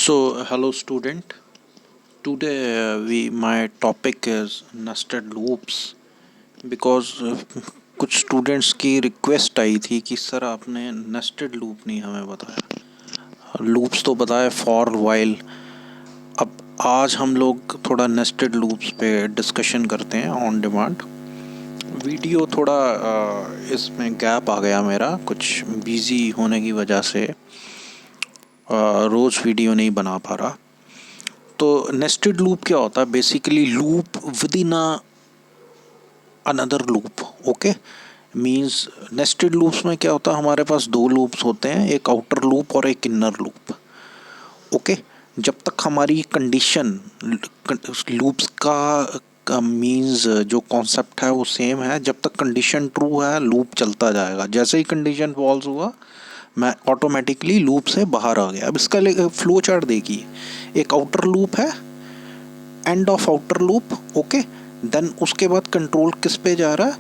So, hello student. Today my topic is nested loops because कुछ students की request आई थी कि सर आपने नेस्टेड लूप नहीं हमें बताया, लूप्स तो बताए फॉर वाइल। अब आज हम लोग थोड़ा नेस्टेड लूप्स पे डिस्कशन करते हैं ऑन डिमांड। वीडियो थोड़ा इसमें गैप आ गया मेरा, कुछ बिजी होने की वजह से रोज़ वीडियो नहीं बना पा रहा। तो नेस्टेड लूप क्या होता है? Basically loop with in another loop. Okay, means nested loops में क्या होता है, हमारे पास दो लूप्स होते हैं, एक आउटर लूप और एक इनर लूप। ओके, जब तक हमारी कंडीशन लूप्स का मींस जो कॉन्सेप्ट है वो सेम है, जब तक कंडीशन ट्रू है लूप चलता जाएगा। जैसे ही कंडीशन फॉल्स हुआ मैं ऑटोमेटिकली लूप से बाहर आ गया। अब इसका फ्लो चार्ट देखिए, एक आउटर लूप है, end of outer loop. Okay, then उसके बाद कंट्रोल किस पे जा रहा है,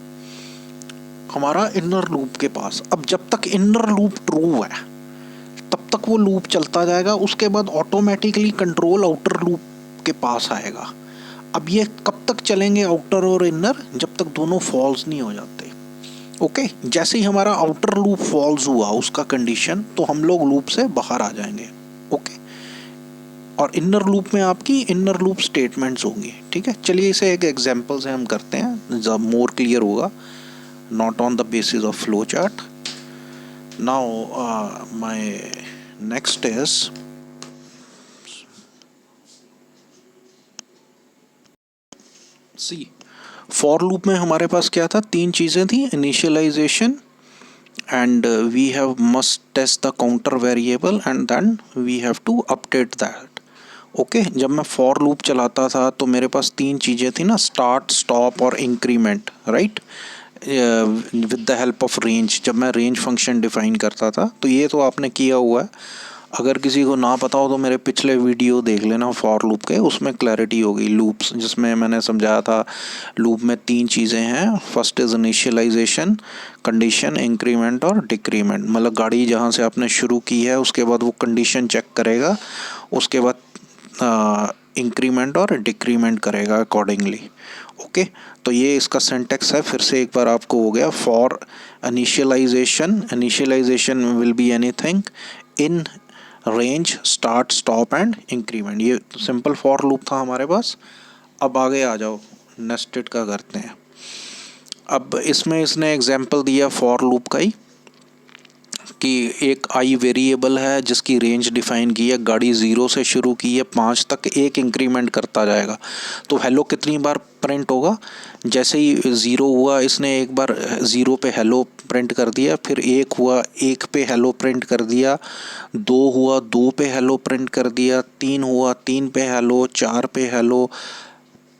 हमारा इनर लूप के पास। अब जब तक इनर लूप ट्रू है तब तक वो लूप चलता जाएगा, उसके बाद ऑटोमेटिकली कंट्रोल आउटर लूप के पास आएगा। अब ये कब तक चलेंगे आउटर और इनर? जब तक दोनों फॉल्स नहीं हो जाते। ओके, जैसे ही हमारा आउटर लूप फॉल्स हुआ उसका कंडीशन, तो हम लोग लूप से बाहर आ जाएंगे। ओके, और इनर लूप में आपकी इनर लूप स्टेटमेंट्स होंगी। ठीक है, चलिए इसे एक एग्जांपल से हम करते हैं, जब मोर क्लियर होगा, not on the basis of flow chart. Now my next is C. For loop में हमारे पास क्या था, तीन चीज़ें थी, initialisation, and we have must test the counter variable and then we have to update that. Okay, जब मैं फॉर लूप चलाता था तो मेरे पास तीन चीज़ें थी ना, स्टार्ट, स्टॉप और increment, right, with the help of range. जब मैं रेंज फंक्शन डिफाइन करता था, तो ये तो आपने किया हुआ है। अगर किसी को ना पता हो तो मेरे पिछले वीडियो देख लेना फॉर लूप के, उसमें क्लैरिटी होगी। लूप्स जिसमें मैंने समझाया था, लूप में तीन चीज़ें हैं, first is initialisation, condition, increment और डिक्रीमेंट। मतलब गाड़ी जहाँ से आपने शुरू की है उसके बाद वो कंडीशन चेक करेगा, उसके बाद इंक्रीमेंट और डिक्रीमेंट करेगा अकॉर्डिंगली। ओके, तो ये इसका सिंटैक्स है। फिर से एक बार आपको हो गया, for initialisation, initialisation will be anything in range, start, stop and increment. ये सिंपल फॉर लूप था हमारे पास। अब आगे आ जाओ, नेस्टेड का करते हैं। अब इसमें इसने एग्जांपल दिया फॉर लूप का ही, कि एक आई वेरिएबल है जिसकी रेंज डिफाइन की है, गाड़ी 0 से शुरू की है 5 तक, एक इंक्रीमेंट करता जाएगा। तो हेलो कितनी बार प्रिंट होगा? जैसे ही 0 हुआ इसने एक बार 0 पे हेलो प्रिंट कर दिया, फिर 1 हुआ 1 पे हेलो प्रिंट कर दिया, 2 हुआ 2 पे हेलो प्रिंट कर दिया, 3 हुआ 3 पे हेलो, 4 पे हेलो,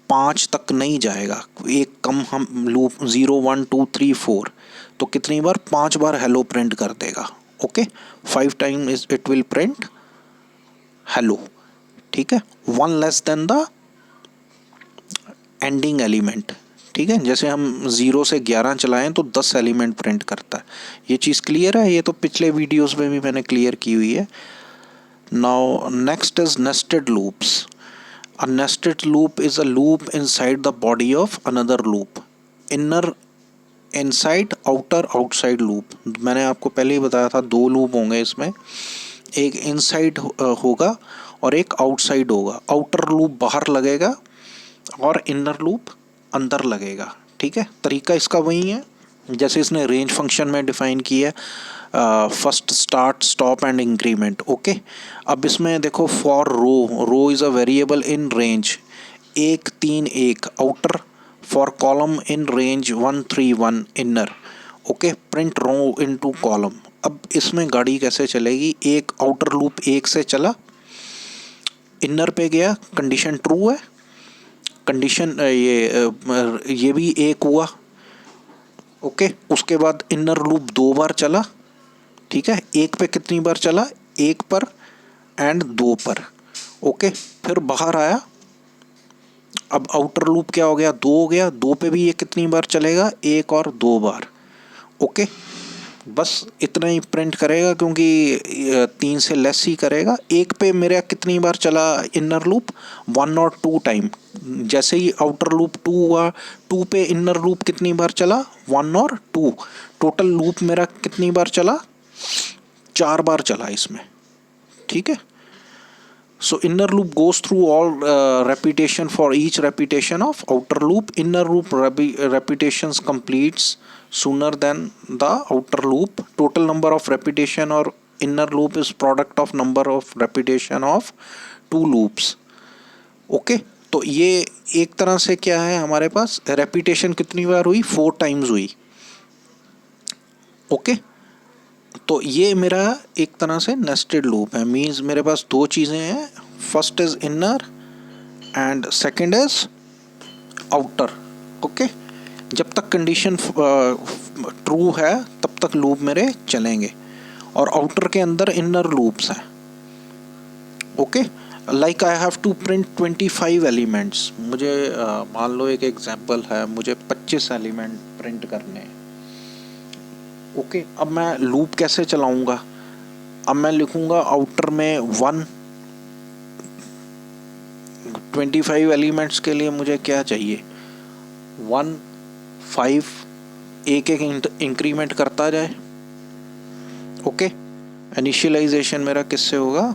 5 तक नहीं जाएगा। एक कम हम लूप 0 1 2 3 4, तो कितनी बार? 5 बार हेलो प्रिंट कर देगा। Okay, 5 time it will print hello. ठीक है, 1 less than the ending element. ठीक है, जैसे हम 0 से 11 चलाएं तो 10 एलिमेंट प्रिंट करता है। ये चीज़ क्लियर है? ये तो पिछले वीडियोस में भी मैंने क्लियर की हुई है। Now next is nested loops. A nested loop is a loop inside the body of another loop. Inner inside, outer outside loop. मैंने आपको पहले ही बताया था, दो लूप होंगे इसमें, एक इनसाइड होगा और एक आउटसाइड होगा। आउटर लूप बाहर लगेगा और इनर लूप अंदर लगेगा। ठीक है, तरीका इसका वही है जैसे इसने रेंज फंक्शन में डिफाइन किया है, first, start, stop and increment. Okay, अब इसमें देखो, for row, row is a variable in range 1 3 1 outer, for column in range 1 3 1 inner. Okay, print row into column. अब इसमें गाड़ी कैसे चलेगी? एक आउटर लूप 1 से चला, इनर पे गया, कंडीशन ट्रू है, कंडीशन ये भी 1 हुआ। ओके, उसके बाद इनर लूप 2 बार चला। ठीक है, 1 पे कितनी बार चला? 1 पर एंड 2 पर। ओके, फिर बाहर आया। अब आउटर लूप क्या हो गया? 2 हो गया, 2 पे भी ये कितनी बार चलेगा? 1 और 2 बार। ओके, बस इतना ही प्रिंट करेगा क्योंकि 3 से लेस ही करेगा। एक पे मेरा कितनी बार चला इनर लूप, 1 और 2 टाइम। जैसे ही आउटर लूप 2 हुआ, 2 पे इनर लूप कितनी बार चला, 1 और 2। टोटल लूप मेरा कितनी बार चला, 4 बार चला इसमें, ठीक है। So inner loop goes through all repetition for each repetition of outer loop. Inner loop repetitions completes sooner than the outer loop. Total number of repetition or inner loop is product of number of repetition of two loops. Okay, तो ये एक तरह से क्या है हमारे पास, repetition कितनी बार हुई, 4 टाइम्स हुई। ओके तो ये मेरा एक तरह से नेस्टेड लूप है। मीन्स मेरे पास दो चीज़ें हैं, first is inner and second is outer. Okay, जब तक कंडीशन ट्रू है तब तक लूप मेरे चलेंगे, और आउटर के अंदर इनर लूप्स हैं। Okay, like I have to print 25 elements. मुझे मान लो एक एग्जांपल है, मुझे 25 एलिमेंट प्रिंट करने हैं। ओके, अब मैं लूप कैसे चलाऊंगा, अब मैं लिखूंगा आउटर में 1, 25 एलिमेंट्स के लिए मुझे क्या चाहिए, 1, 5, एक एक इंक्रीमेंट करता जाए। ओके, इनिशियलाइजेशन मेरा किससे होगा,